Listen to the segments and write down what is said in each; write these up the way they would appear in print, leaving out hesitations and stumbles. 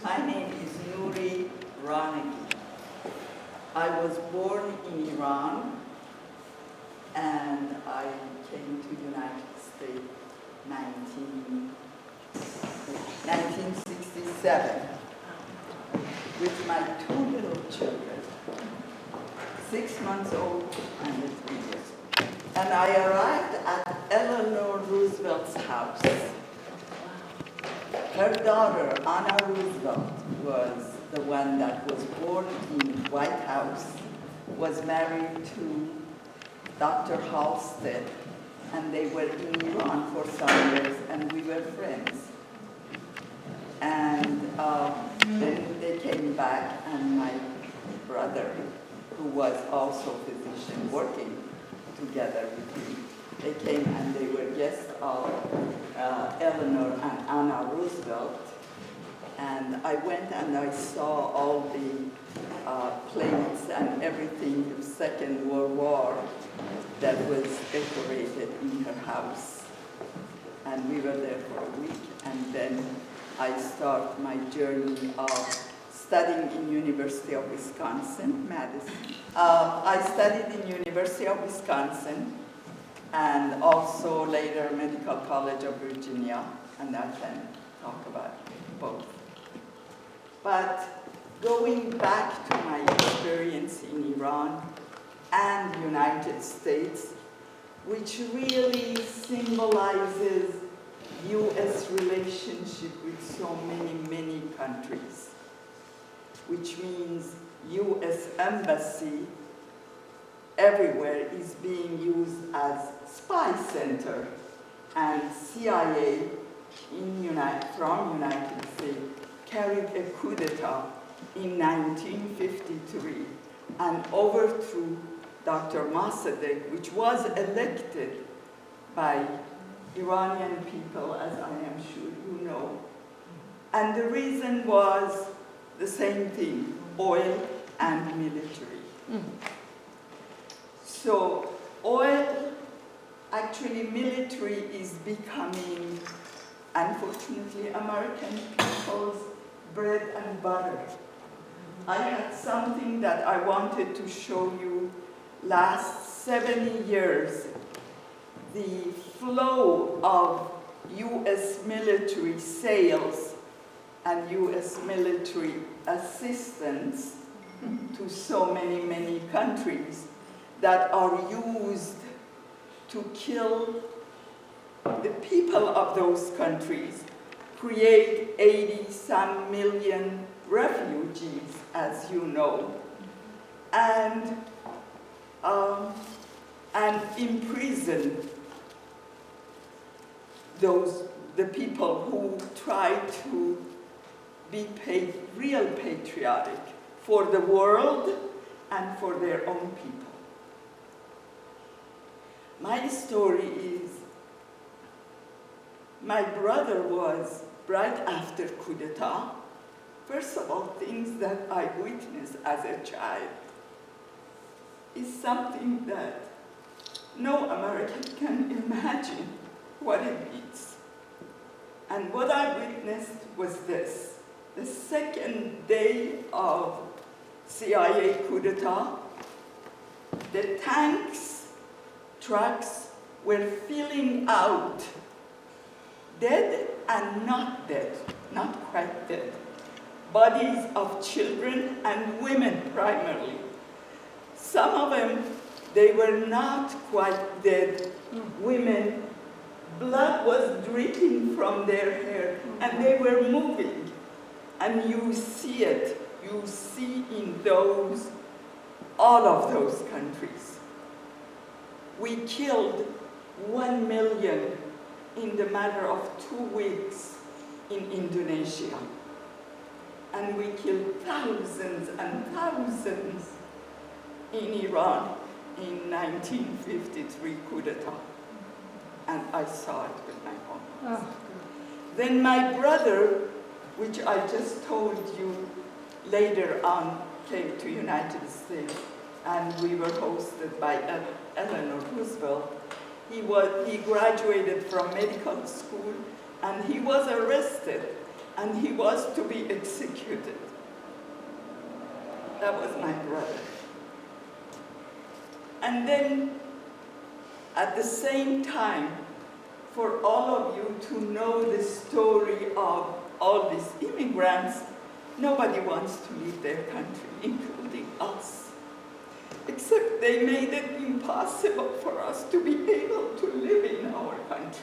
My name is Nuri Ronaghy. I was born in Iran and I came to the United States 1967 with my two little children, 6 months old and 3 years old. And I arrived at Eleanor Roosevelt's house. Her daughter, Anna Roosevelt, was the one that was born in White House, was married to Dr. Halstead, and they were in Iran for some years, and we were friends. And then they came back, and my brother, who was also a physician working together with me, they came and they were guests of Eleanor and Anna Roosevelt. And I went and I saw all the plates and everything of Second World War that was decorated in her house. And we were there for a week, and then I start my journey of studying in University of Wisconsin, Madison. I studied in University of Wisconsin and also later Medical College of Virginia, and I can talk about both. But going back to my experience in Iran and the United States, which really symbolizes U.S. relationship with so many countries, which means U.S. embassy everywhere is being used as spy center, and CIA from United States carried a coup d'etat in 1953 and overthrew Dr. Mossadegh, which was elected by Iranian people, as I am sure you know. And the reason was the same thing, oil and military. So oil, actually military is becoming, unfortunately, American people's bread and butter. I had something that I wanted to show you last 70 years, the flow of U.S. military sales and U.S. military assistance to so many countries that are used to kill the people of those countries, create 80-some million refugees, as you know, and imprison the people who try to be real patriotic for the world and for their own people. My story is, my brother was right after coup d'etat. First of all, things that I witnessed as a child is something that no American can imagine what it means. And what I witnessed was this. The second day of CIA coup d'etat, the tanks, trucks were filling out, dead and not dead, not quite dead, bodies of children and women primarily. Some of them, they were not quite dead women. Blood was dripping from their hair, and they were moving. And you see it. You see in all of those countries. We killed 1 million in the matter of 2 weeks in Indonesia. And we killed thousands and thousands in Iran in 1953 coup d'etat. And I saw it with my own eyes. Then my brother, which I just told you later on, came to United States, and we were hosted by Eleanor Roosevelt. He graduated from medical school, and he was arrested and he was to be executed. That was my brother. And then, at the same time, for all of you to know the story of all these immigrants, nobody wants to leave their country, including us. Except they made it impossible for us to be able to live in our country.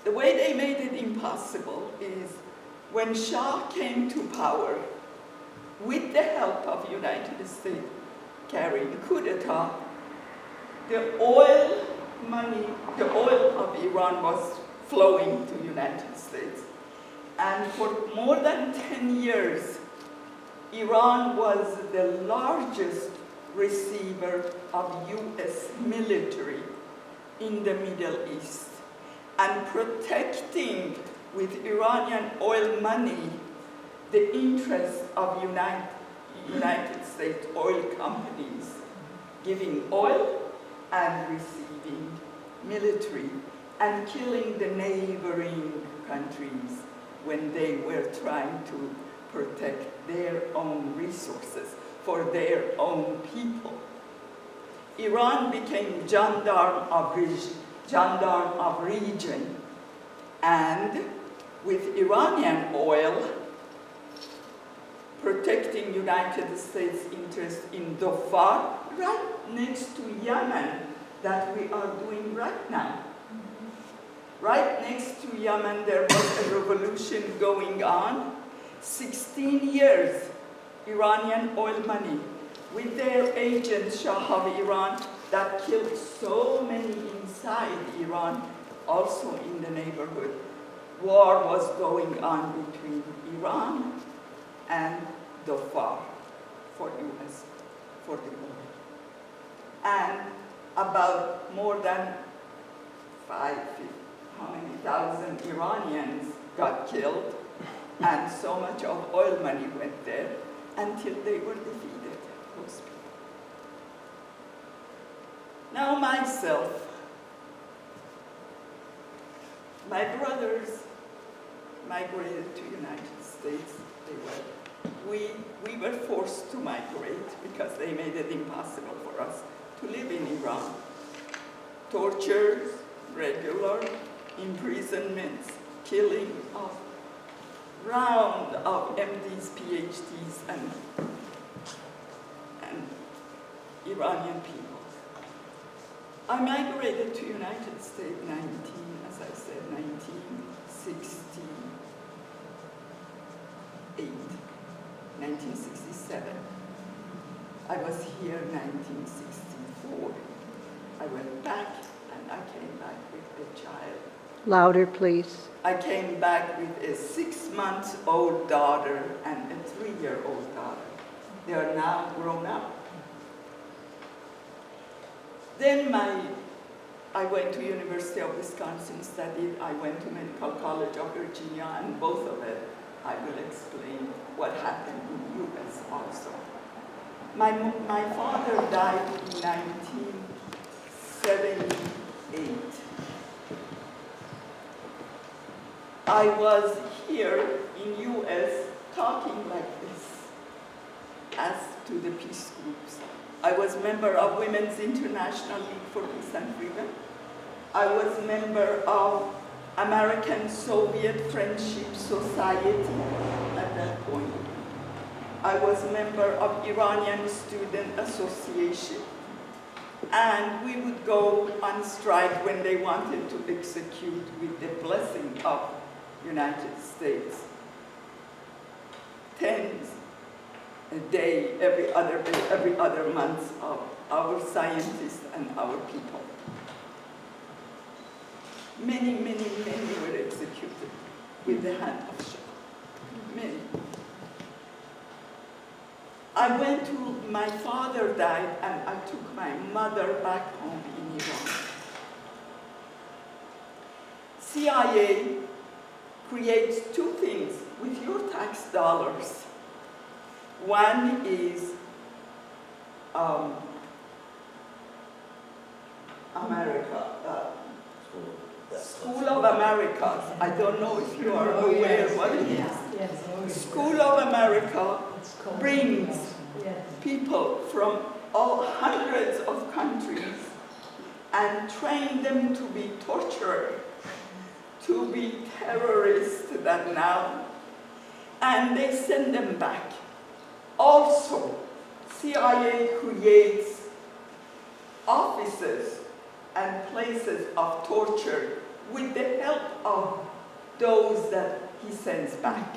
The way they made it impossible is when Shah came to power, with the help of United States carrying coup d'etat, the oil money, the oil of Iran was flowing to United States. And for more than 10 years, Iran was the largest receiver of US military in the Middle East, and protecting with Iranian oil money the interests of United States oil companies, giving oil and receiving military, and killing the neighboring countries when they were trying to protect their own resources for their own people. Iran became gendarme of region, and with Iranian oil protecting United States interests in Dhofar, right next to Yemen, that we are doing right now. Right next to Yemen, there was a revolution going on. 16 years, Iranian oil money, with their agent, Shah of Iran, that killed so many inside Iran, also in the neighborhood. War was going on between Iran and Dhofar for US, for the oil. And about more than 5,000 Iranians got killed, and so much of oil money went there until they were defeated, those people. Now myself, my brothers migrated to United States. We were forced to migrate because they made it impossible for us to live in Iran. Tortures, regular imprisonments, killing of round of MDs, PhDs, and Iranian people. I migrated to United States 1967. I was here 1964. I went back, and I came back with a child. Louder, please. I came back with a 6-month-old daughter and a 3-year-old daughter. They are now grown up. Then I went to University of Wisconsin, studied. I went to Medical College of Virginia, and both of it, I will explain what happened in the US also. My father died in 1978. I was here in US talking like this as to the peace groups. I was member of Women's International League for Peace and Freedom. I was member of American Soviet Friendship Society at that point. I was member of Iranian Student Association. And we would go on strike when they wanted to execute with the blessing of United States. Tens a day, every other month of our scientists and our people. Many were executed with the hand of Shah. Many. My father died, and I took my mother back home in Iran. CIA creates 2 things with your tax dollars. One is America, School of Americas. I don't know if you are aware what it is. School of America brings people from all hundreds of countries and train them to be tortured, to be terrorists that now, and they send them back. Also, CIA creates offices and places of torture with the help of those that he sends back.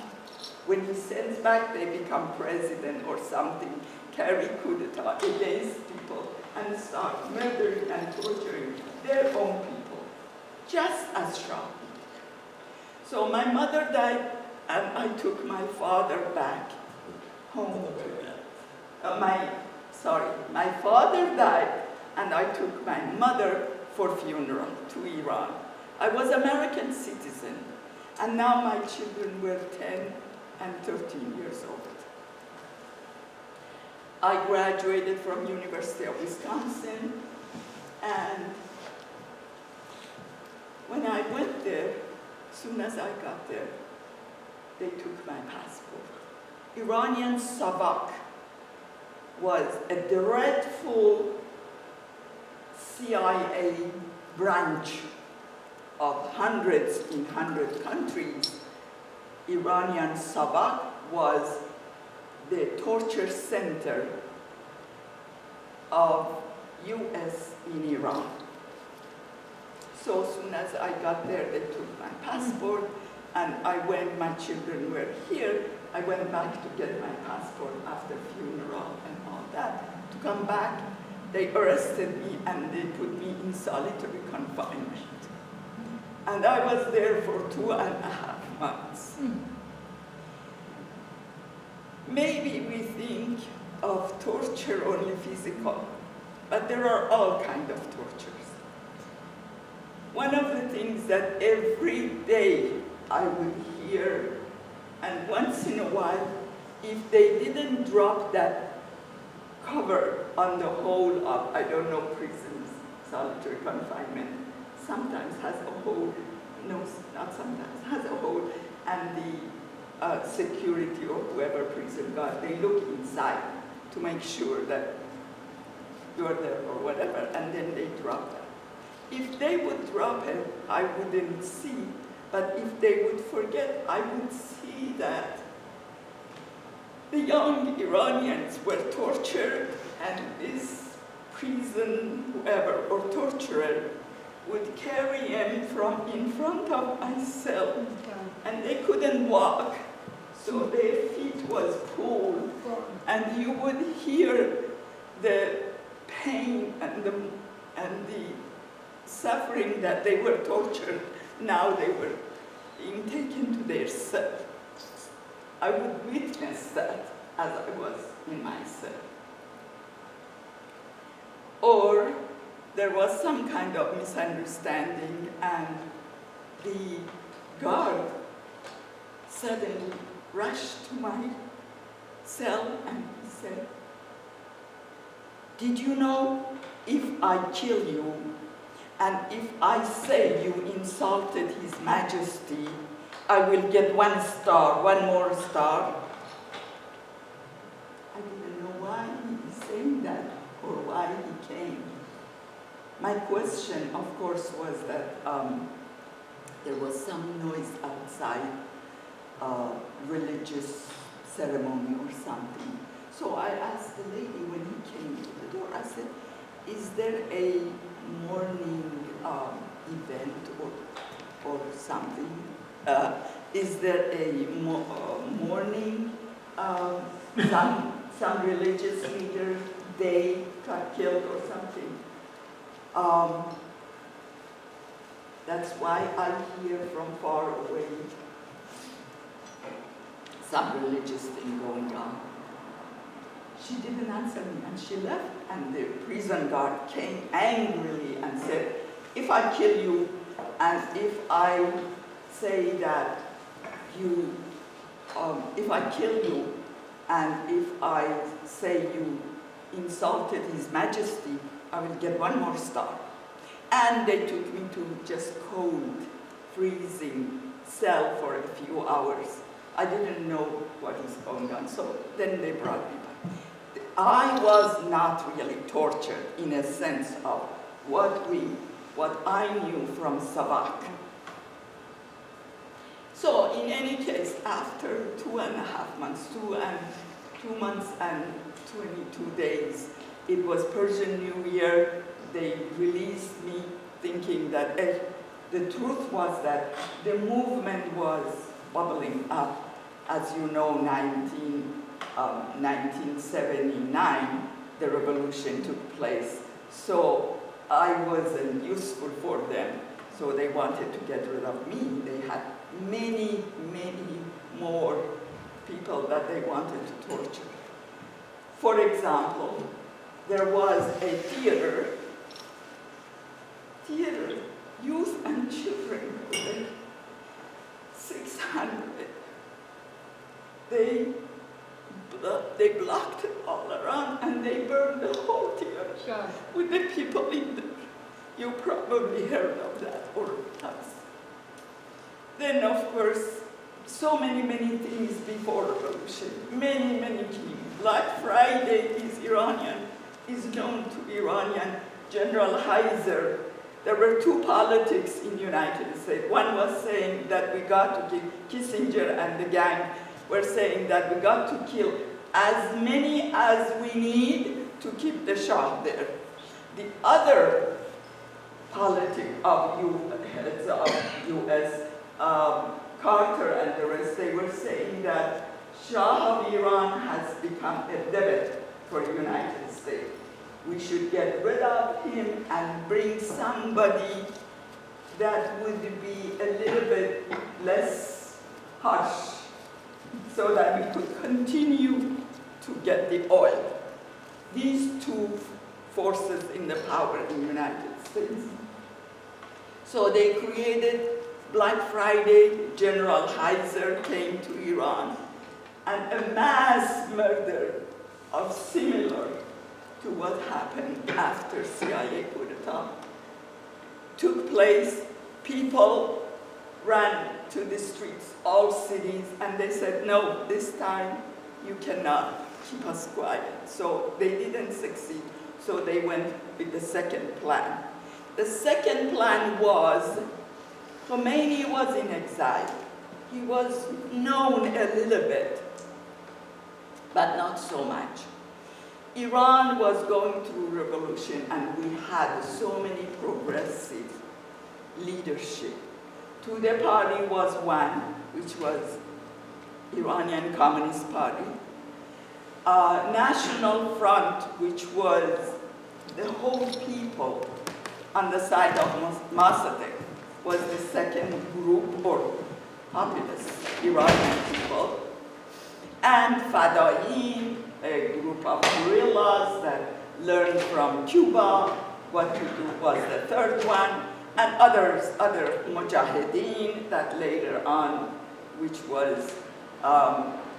When he sends back, they become president or something, carry coup d'etat against people, and start murdering and torturing their own people, just as Shorb did. So my mother died, and I took my father back home. My father died, and I took my mother for funeral to Iran. I was American citizen, and now my children were 10 and 13 years old. I graduated from University of Wisconsin, and when I went there, as soon as I got there, they took my passport. Iranian Savak was a dreadful CIA branch of hundreds in 100 countries. Iranian Savak was the torture center of US in Iran. So as soon as I got there, they took my passport, and my children were here, I went back to get my passport after funeral and all that. To come back, they arrested me and they put me in solitary confinement. And I was there for 2.5 months. Maybe we think of torture only physical, but there are all kinds of tortures. One of the things that every day I would hear, and once in a while, if they didn't drop that cover on the whole of, I don't know, prisons, solitary confinement, sometimes has a hole, no, not sometimes, has a hole, and the security or whoever prison guard, they look inside to make sure that you're there or whatever, and then they drop that. If they would drop it, I wouldn't see, but if they would forget, I would see that the young Iranians were tortured, and this prison, whoever, or torturer, would carry him from in front of my cell, and they couldn't walk, so their feet was pulled, and you would hear the pain and the suffering that they were tortured. Now they were being taken to their cell. I would witness that as I was in my cell. Or there was some kind of misunderstanding, and the guard suddenly rushed to my cell and he said, "Did you know if I kill you and if I say you insulted His Majesty, I will get 1 star, 1 more star?" I didn't know why he was saying that or why he came. My question, of course, was that there was some noise outside, religious ceremony or something. So I asked the lady when he came to the door, I said, "Is there a morning event or something? Is there a morning, some religious leader, they got killed or something?" That's why I hear from far away some religious thing going on. She didn't answer me, and she left, and the prison guard came angrily and said, "If I kill you, and if I say that you, if I kill you, and if I say you insulted His Majesty, I will get 1 more star. And they took me to just cold, freezing cell for a few hours. I didn't know what was going on, so then they brought me back. I was not really tortured in a sense of what I knew from Savak. So in any case, after 2.5 months, 2 months and 22 days, it was Persian New Year. They released me thinking that the truth was that the movement was bubbling up. As you know, 1979, the revolution took place. So I wasn't useful for them. So they wanted to get rid of me. They had many, many more people that they wanted to torture. For example, there was a theater, youth and children, 600. They blocked it all around and they burned the whole theater with the people in there. You probably heard of that or else. Then, of course, so many, many things before revolution, many, many things. Black Friday is known to Iranian. General Heiser, there were two politics in the United States. One was saying that we got to kill, Kissinger and the gang were saying that we got to kill as many as we need to keep the Shah there. The other politic of U.S., Carter and the rest, they were saying that Shah of Iran has become a debit for the United States. We should get rid of him and bring somebody that would be a little bit less harsh so that we could continue to get the oil. These two forces in the power in the United States. So they created Black Friday. General Heiser came to Iran, and a mass murder of similar to what happened after CIA coup d'etat took place. People ran to the streets, all cities, and they said, no, this time you cannot keep us quiet. So they didn't succeed, so they went with the second plan. The second plan was, Khomeini was in exile. He was known a little bit, but not so much. Iran was going through revolution, and we had so many progressive leadership. Tudeh party was one, which was Iranian Communist Party. National Front, which was the whole people on the side of Mossadegh, was the second group, or populist Iranian people. And Fadayin, a group of guerrillas that learned from Cuba what to do, was the third one. And other mujahideen that later on, which was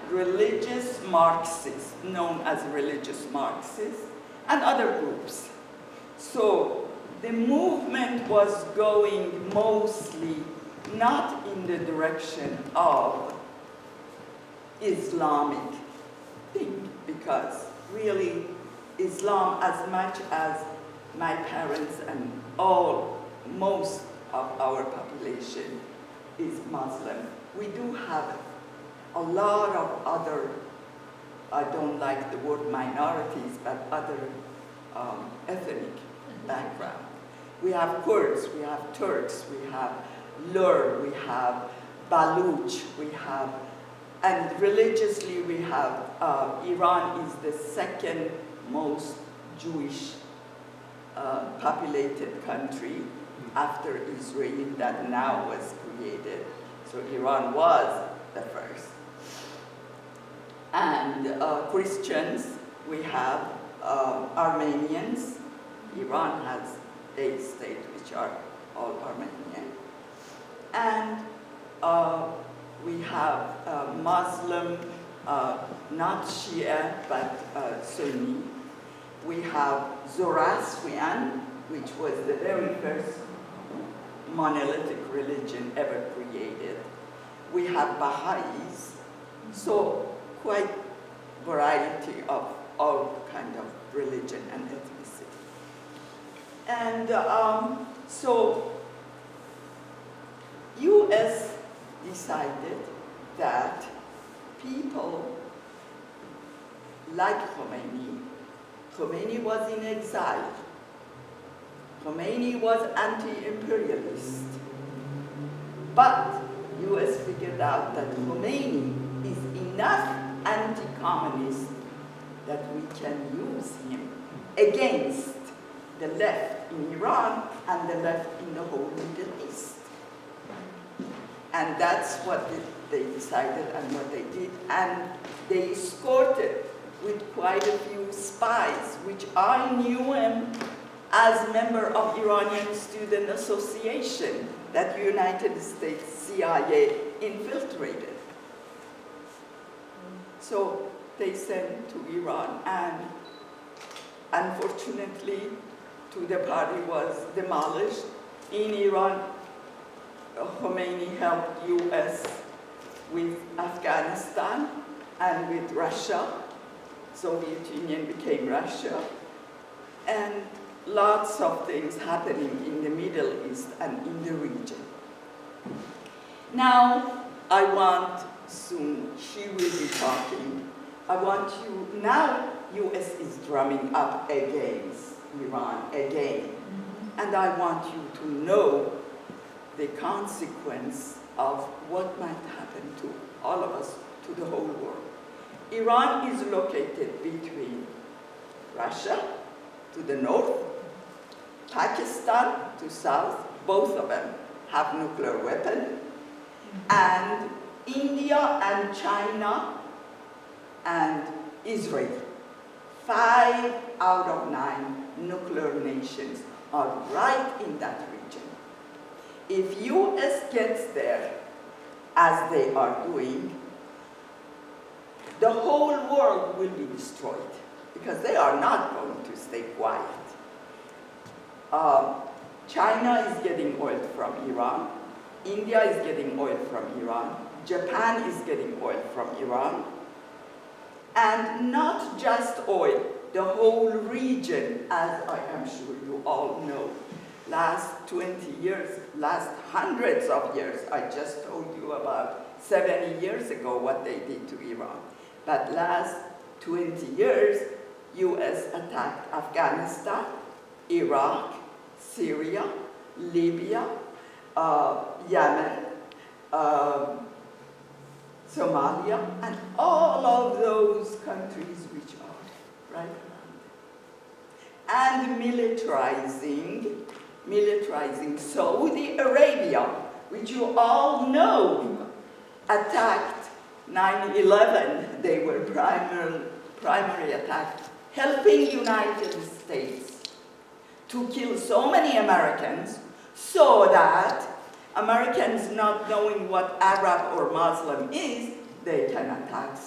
religious Marxists, known as religious Marxists, and other groups. So the movement was going mostly not in the direction of Islamic thing, because really Islam, as much as my parents and most of our population is Muslim, we do have a lot of other, I don't like the word minorities, but other ethnic background. We have Kurds, we have Turks, we have Lur, we have Baluch, we have, and religiously we have, Iran is the second most Jewish populated country after Israel that now was created. So Iran was the first. And Christians, we have Armenians. Iran has 8 states which are all Armenian. And we have Muslim, not Shia, but Sunni. We have Zoroastrian, which was the very first monolithic religion ever created. We have Baha'is, so quite variety of all kind of religion and ethnicity. And so US decided that people like Khomeini was in exile. Khomeini was anti-imperialist. But US figured out that Khomeini is enough anti-communist that we can use him against the left in Iran and the left in the whole Middle East. And that's what they decided and what they did. And they escorted with quite a few spies, which I knew him as member of Iranian Student Association that United States CIA infiltrated. So they sent to Iran, and unfortunately, the party was demolished. In Iran, Khomeini helped US with Afghanistan and with Russia. Soviet Union became Russia. And lots of things happening in the Middle East and in the region. Now, I want, soon she will be talking, I want you, now US is drumming up against Iran again. And I want you to know the consequence of what might happen to all of us, to the whole world. Iran is located between Russia to the north, Pakistan to south, both of them have nuclear weapons, and India and China and Israel. 5 out of 9 nuclear nations are right in that region. If US gets there, as they are doing, the whole world will be destroyed because they are not going to stay quiet. China is getting oil from Iran. India is getting oil from Iran. Japan is getting oil from Iran. And not just oil, the whole region, as I am sure you all know. Last 20 years, last hundreds of years, I just told you about 70 years ago what they did to Iran. But last 20 years, US attacked Afghanistan, Iraq, Syria, Libya, Yemen, Somalia, and all of those countries which are right around. And militarizing Saudi Arabia, which you all know attacked 9/11. They were primary attack, helping United States to kill so many Americans so that Americans, not knowing what Arab or Muslim is, they can attack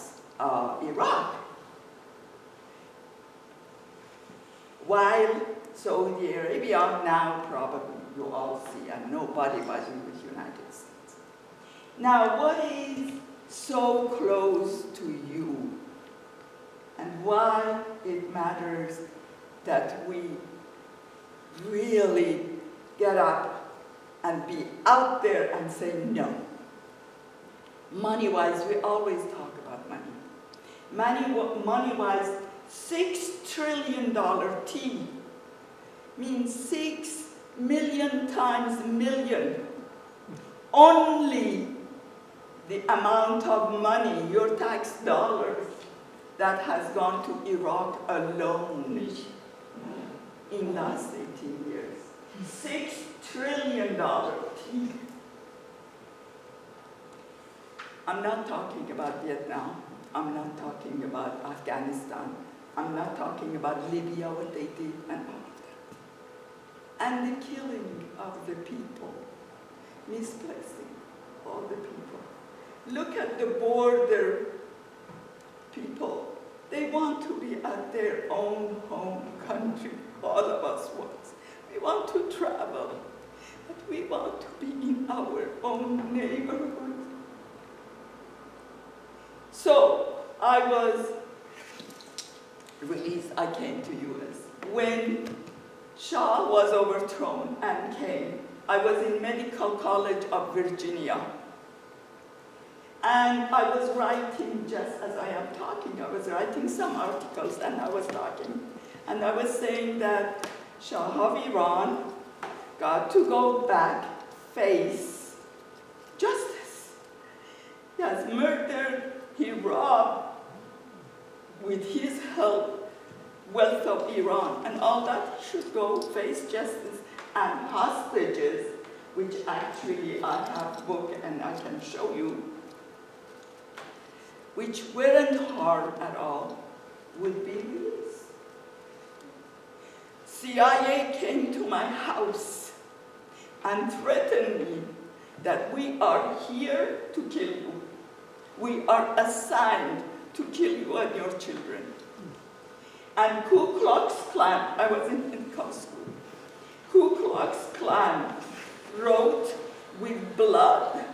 Iraq. While Saudi Arabia now probably you all see, and nobody was in the United States. Now, what is so close to you, and why it matters that we really get up and be out there and say no. Money-wise, we always talk about money. Money-wise, $6 trillion T means 6 million times million. Only the amount of money, your tax dollars, that has gone to Iraq alone in last 18 years. $6 trillion. I'm not talking about Vietnam. I'm not talking about Afghanistan. I'm not talking about Libya, what they did, and all of that. And the killing of the people, misplacing all the people. Look at the border people. They want to be at their own home country. All of us want. We want to travel, but we want to be in our own neighborhood. So I was released, I came to US. When Shah was overthrown and came, I was in Medical College of Virginia. And I was writing, just as I am talking, I was writing some articles and I was talking. And I was saying that Shah of Iran got to go back, face justice. He has murdered, he robbed, with his help, wealth of Iran, and all that. He should go face justice. And hostages, which actually I have a book and I can show you, which weren't harmed at all, would be released. CIA came to my house and threatened me that we are here to kill you. We are assigned to kill you and your children. And Ku Klux Klan, I was in medical school, Ku Klux Klan wrote with blood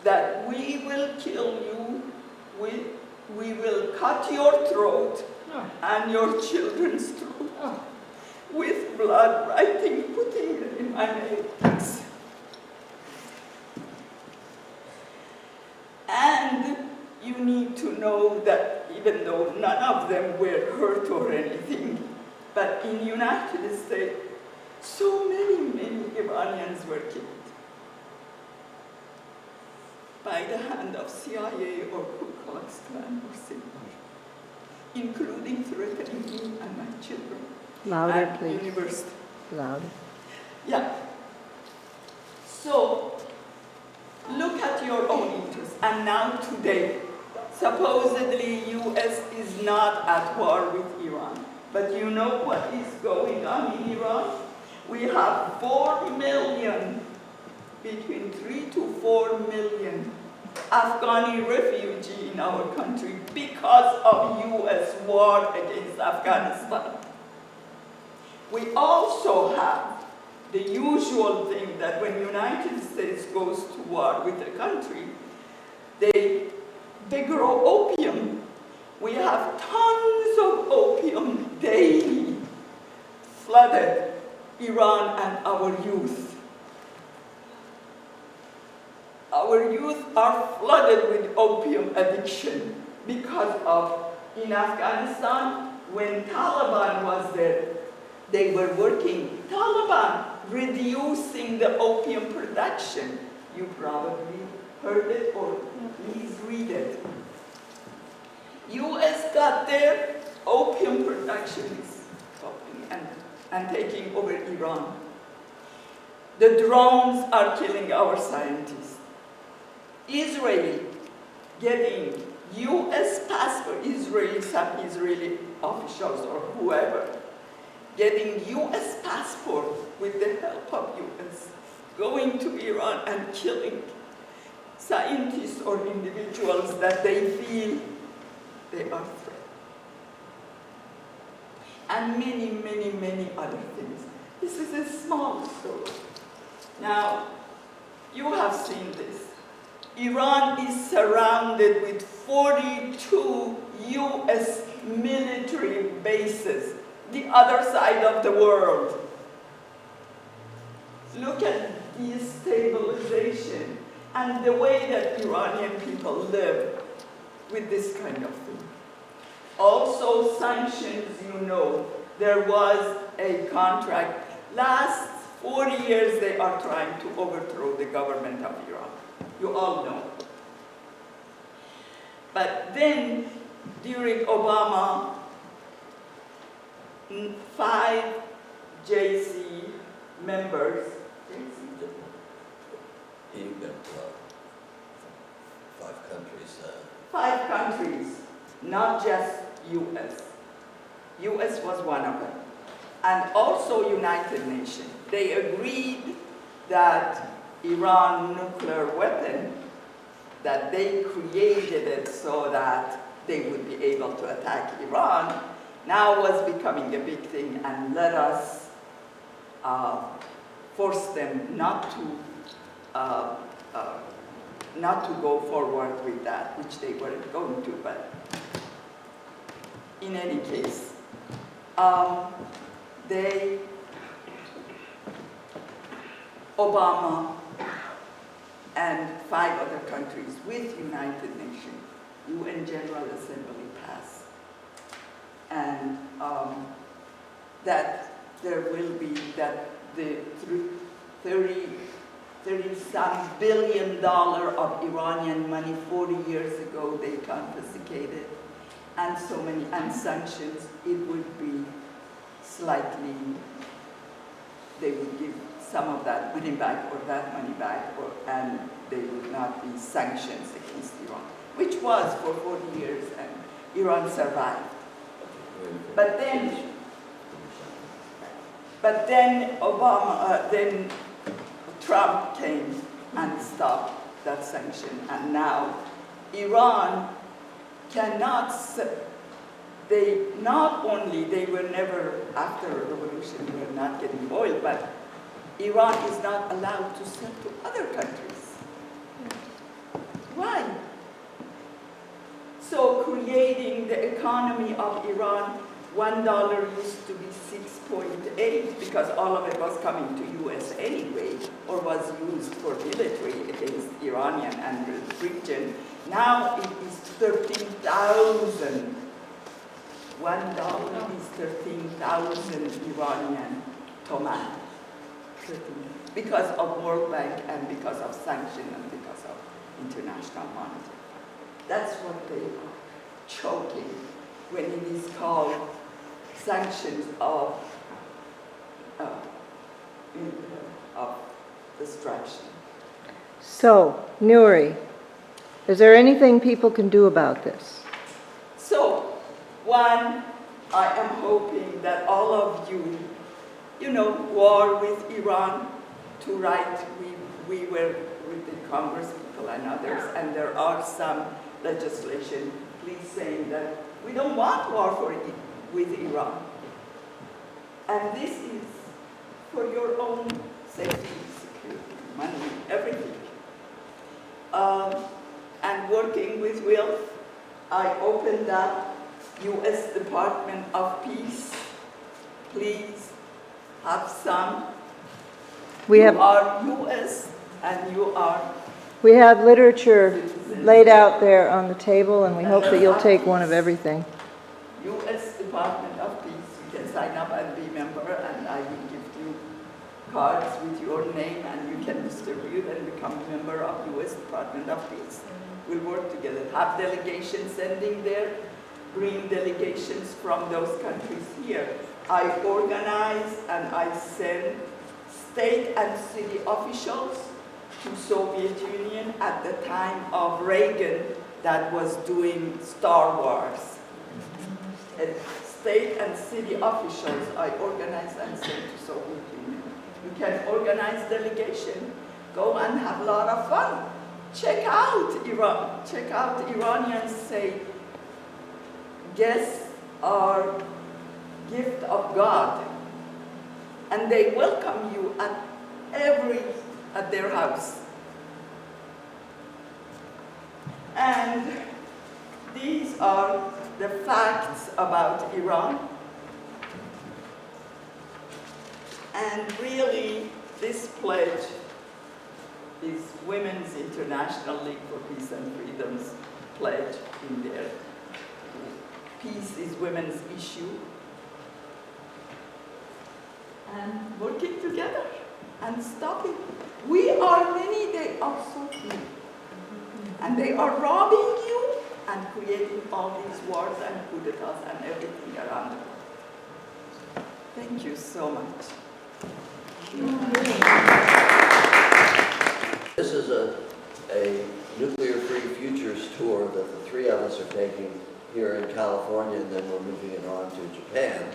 that we will kill you, we will cut your throat and your children's throat with blood, writing, putting it in my nails. And you need to know that even though none of them were hurt or anything, but in the United States, so many Iranians were killed by the hand of CIA or Ku Klux Klan or similar, including threatening me and my children. Louder, at please. University. Louder. Yeah. So, look at your own interests. And now today, supposedly US is not at war with Iran. But you know what is going on in Iran? We have 4 million, between 3 to 4 million Afghani refugees in our country because of US war against Afghanistan. We also have the usual thing that when the United States goes to war with a country, they grow opium. We have tons of opium daily flooded Iran and our youth. Our youth are flooded with opium addiction because of, in Afghanistan, when Taliban was there, they were working, Taliban, reducing the opium production. You probably heard it or please read it. US got there, opium production is stopping and taking over Iran. The drones are killing our scientists. Israel getting US passport, some Israeli officials or whoever, getting US passport with the help of US, going to Iran and killing scientists or individuals that they feel they are threatened. And many other things. This is a small story. Now, you have seen this. Iran is surrounded with 42 US military bases, the other side of the world. Look at destabilization and the way that Iranian people live with this kind of thing. Also sanctions, you know, there was a contract. Last 40 years they are trying to overthrow the government of Iran. You all know. But then, during Obama, 5 JC members, five countries, not just US. US was one of them. And also United Nations. They agreed that Iran nuclear weapon, that they created it so that they would be able to attack Iran, now was becoming a big thing, and let us force them not to go forward with that, which they weren't going to, but in any case, Obama and 5 other countries with United Nations, UN General Assembly passed, and that there will be that the 30-some billion dollar of Iranian money 40 years ago they confiscated, and so many, and sanctions, it would be slightly, they would give some of that money back or that money back, and they would not be sanctions against Iran, which was for 40 years, and Iran survived. But then then Trump came and stopped that sanction, and now Iran cannot, they were never, after a revolution, they were not getting oil, but Iran is not allowed to sell to other countries. Why? So creating the economy of Iran, $1 used to be 6.8 because all of it was coming to US anyway, or was used for military against Iranian and the region. Now it is 13,000. $1 is 13,000 Iranian toman. Because of World Bank and because of sanction and because of International Monetary Fund. That's what they are choking when it is called sanctions of destruction. So, Nuri, is there anything people can do about this? So, one, I am hoping that all of you, war with Iran, to write, we were with the Congress people and others, and there are some legislation, please saying that we don't want war with Iran. And this is for your own safety, security, money, everything. And working with WILPF, I opened up U.S. Department of Peace. Please have some. You are U.S. and you are. We have literature laid out there on the table, and we hope that you'll take one of everything. U.S. Department of Peace. You can sign up and be a member, and I will give you cards with your name, and you can distribute and become a member of U.S. Department of Peace. We'll work together. Have delegations sending there, bring delegations from those countries here. I organize and I send state and city officials to Soviet Union at the time of Reagan that was doing Star Wars. And state and city officials I organize and send to Soviet Union. You can organize delegation, go and have a lot of fun. Check out Iran. Check out Iranians say, guests are gift of God. And they welcome you at their house. And these are the facts about Iran. And really, this pledge is Women's International League for Peace and Freedom's pledge in there. Peace is women's issue. And working together and stopping. We are many, they are so few. And they are robbing you and creating all these wars and coup d'etats and everything around the world. Thank you so much. This is a Nuclear-Free Futures tour that the three of us are taking here in California, and then we're moving it on to Japan.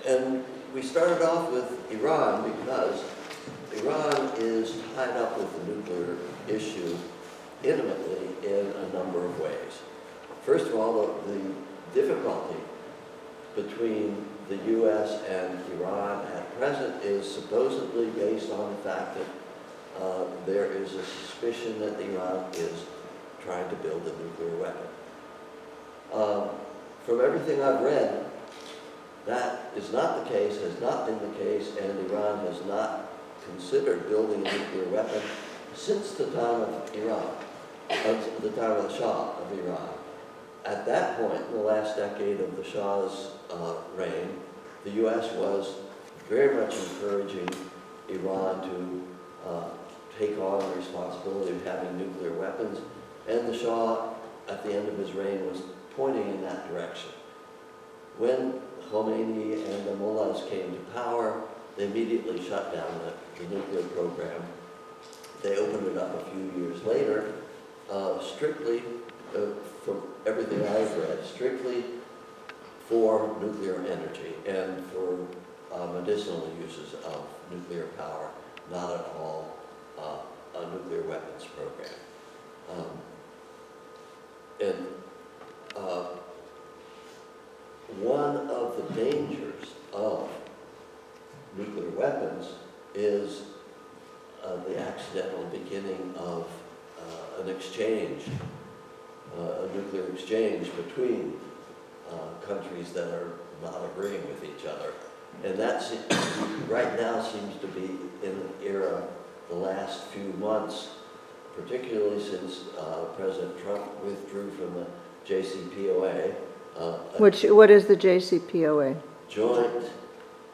And we started off with Iran because Iran is tied up with the nuclear issue intimately in a number of ways. First of all, the difficulty between the U.S. and Iran at present is supposedly based on the fact that there is a suspicion that Iran is trying to build a nuclear weapon. From everything I've read, that is not the case, has not been the case, and Iran has not considered building a nuclear weapon since the time of Iran, the time of the Shah of Iran. At that point, in the last decade of the Shah's reign, the U.S. was very much encouraging Iran to take on the responsibility of having nuclear weapons, and the Shah, at the end of his reign, was pointing in that direction. When Khomeini and the mullahs came to power, they immediately shut down the nuclear program. They opened it up a few years later, strictly, from everything I've read, strictly for nuclear energy and for medicinal uses of nuclear power, not at all a nuclear weapons program. One of the dangers of nuclear weapons is the accidental beginning of an exchange, a nuclear exchange between countries that are not agreeing with each other. And that right now seems to be in an era, the last few months, particularly since President Trump withdrew from the JCPOA. What is the JCPOA? Joint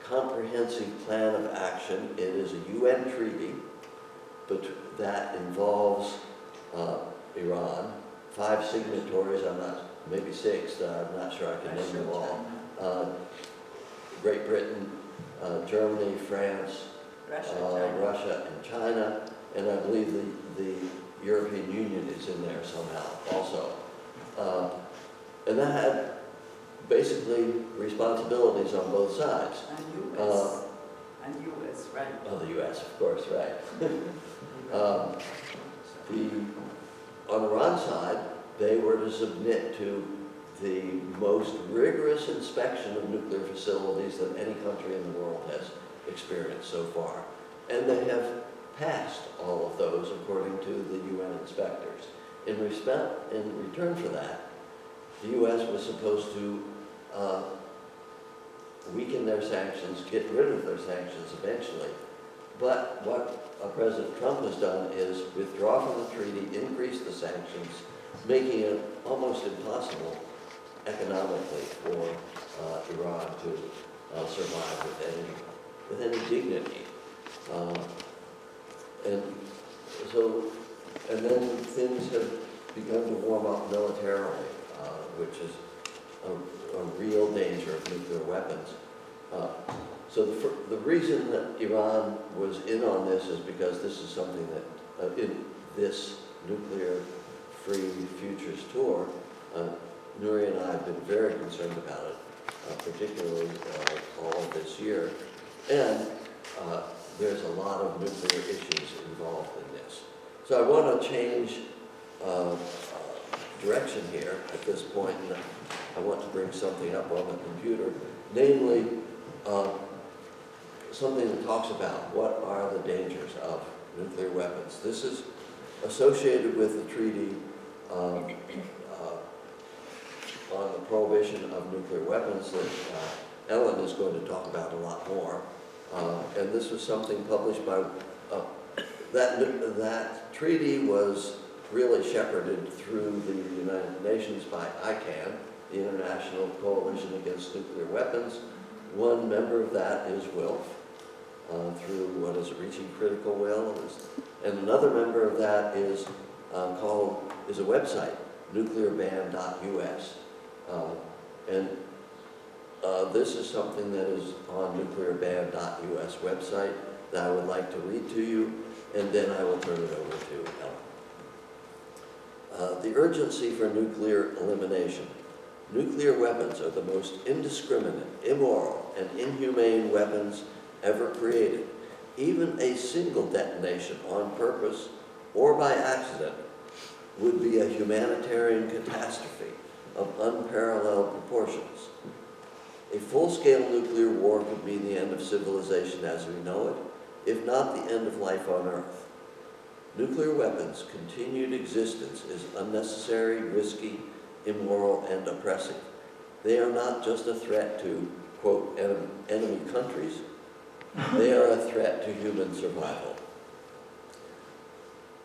Comprehensive Plan of Action. It is a UN treaty, but that involves Iran, 5 signatories, maybe 6, I'm not sure I can name them all. Great Britain, Germany, France, Russia, and China, and I believe the European Union is in there somehow also. And that had basically responsibilities on both sides. And U.S. Right? Oh, the U.S., of course, right. On Iran's side, they were to submit to the most rigorous inspection of nuclear facilities that any country in the world has experienced so far. And they have passed all of those according to the UN inspectors. In return for that, the U.S. was supposed to weaken their sanctions, get rid of their sanctions eventually. But what President Trump has done is withdraw from the treaty, increase the sanctions, making it almost impossible economically for Iran to survive with any dignity. And then things have begun to warm up militarily, which is a real danger of nuclear weapons. So the reason that Iran was in on this is because this is something that in this Nuclear-Free Futures Tour, Nuri and I have been very concerned about it, particularly all of this year. And there's a lot of nuclear issues involved in this. So I want to change direction here at this point, and I want to bring something up on the computer, namely something that talks about what are the dangers of nuclear weapons. This is associated with the treaty on the prohibition of nuclear weapons that Ellen is going to talk about a lot more. And this was something published by, that treaty was really shepherded through the United Nations by ICAN, the International Coalition Against Nuclear Weapons. One member of that is WILPF, through what is Reaching Critical Will, and another member of that is a website, nuclearban.us. This is something that is on nuclearban.us website that I would like to read to you, and then I will turn it over to Ellen. The urgency for nuclear elimination. Nuclear weapons are the most indiscriminate, immoral, and inhumane weapons ever created. Even a single detonation on purpose or by accident would be a humanitarian catastrophe of unparalleled proportions. A full-scale nuclear war could mean the end of civilization as we know it, if not the end of life on Earth. Nuclear weapons' continued existence is unnecessary, risky, immoral, and oppressive. They are not just a threat to, quote, enemy countries. They are a threat to human survival.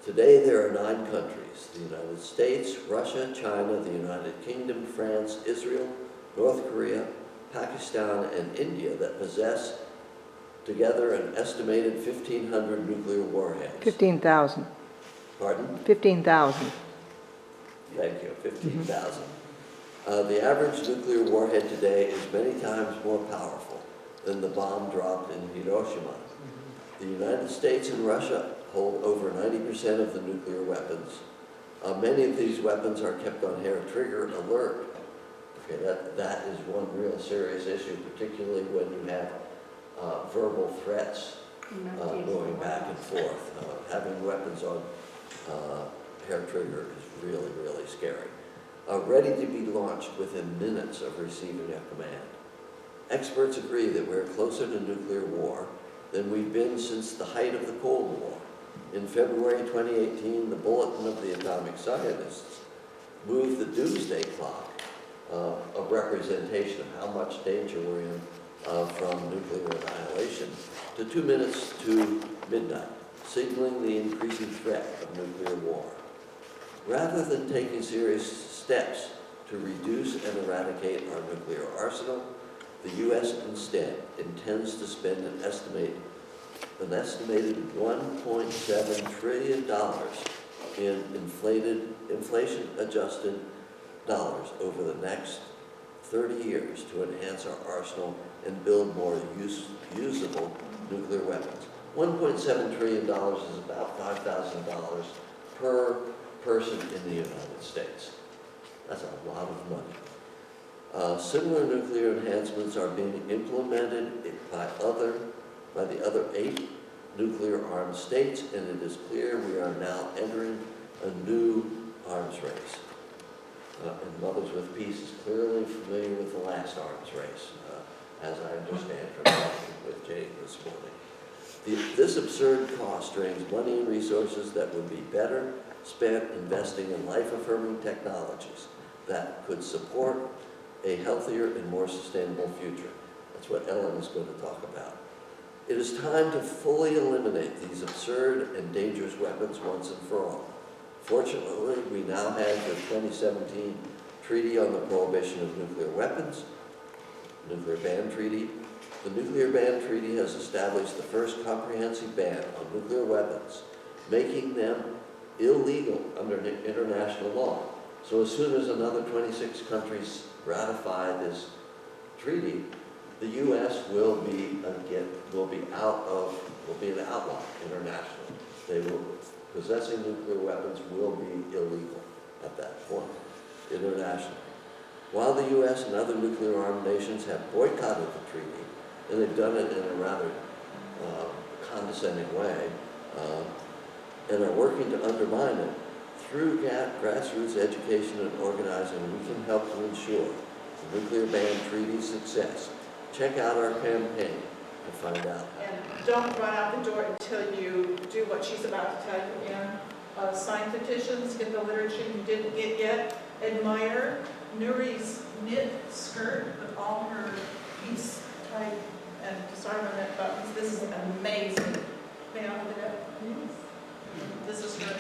Today there are 9 countries: the United States, Russia, China, the United Kingdom, France, Israel, North Korea, Pakistan, and India that possess together an estimated 1,500 nuclear warheads. 15,000. Pardon? 15,000. Thank you, 15,000. The average nuclear warhead today is many times more powerful than the bomb dropped in Hiroshima. The United States and Russia hold over 90% of the nuclear weapons. Many of these weapons are kept on hair trigger alert. Okay, that is one real serious issue, particularly when you have verbal threats going back and forth. Having weapons on hair trigger is really, really scary. Ready to be launched within minutes of receiving a command. Experts agree that we're closer to nuclear war than we've been since the height of the Cold War. In February 2018, the Bulletin of the Atomic Scientists moved the doomsday clock of representation of how much danger we're in from nuclear annihilation to 2 minutes to midnight, signaling the increasing threat of nuclear war. Rather than taking serious steps to reduce and eradicate our nuclear arsenal, the U.S. instead intends to spend an estimated $1.7 trillion in inflation-adjusted dollars over the next 30 years to enhance our arsenal and build more usable nuclear weapons. $1.7 trillion is about $5,000 per person in the United States. That's a lot of money. Similar nuclear enhancements are being implemented by the other 8 nuclear-armed states, and it is clear we are now entering a new arms race. And Mothers with Peace is clearly familiar with the last arms race, as I understand from talking with Jane this morning. This absurd cost drains money and resources that would be better spent investing in life-affirming technologies that could support a healthier and more sustainable future. That's what Ellen is going to talk about. It is time to fully eliminate these absurd and dangerous weapons once and for all. Fortunately, we now have the 2017 Treaty on the Prohibition of Nuclear Weapons, Nuclear Ban Treaty. The Nuclear Ban Treaty has established the first comprehensive ban on nuclear weapons, making them illegal under international law. So as soon as another 26 countries ratify this treaty, the U.S. will be an outlaw internationally. Possessing nuclear weapons will be illegal at that point internationally. While the U.S. and other nuclear-armed nations have boycotted the treaty, and they've done it in a rather condescending way, and are working to undermine it, through grassroots education and organizing, we can help to ensure the Nuclear Ban Treaty's success. Check out our campaign to find out. And don't run out the door until you do what she's about to tell you, Ann. Sign petitions, get the literature you didn't get yet. Admire Nuri's knit skirt with all her piece type and disarmament buttons. This is amazing. May I hold it up? This is her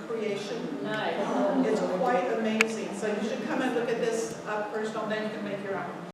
creation. Nice. It's quite amazing. So you should come and look at this up personal, then you can make your own.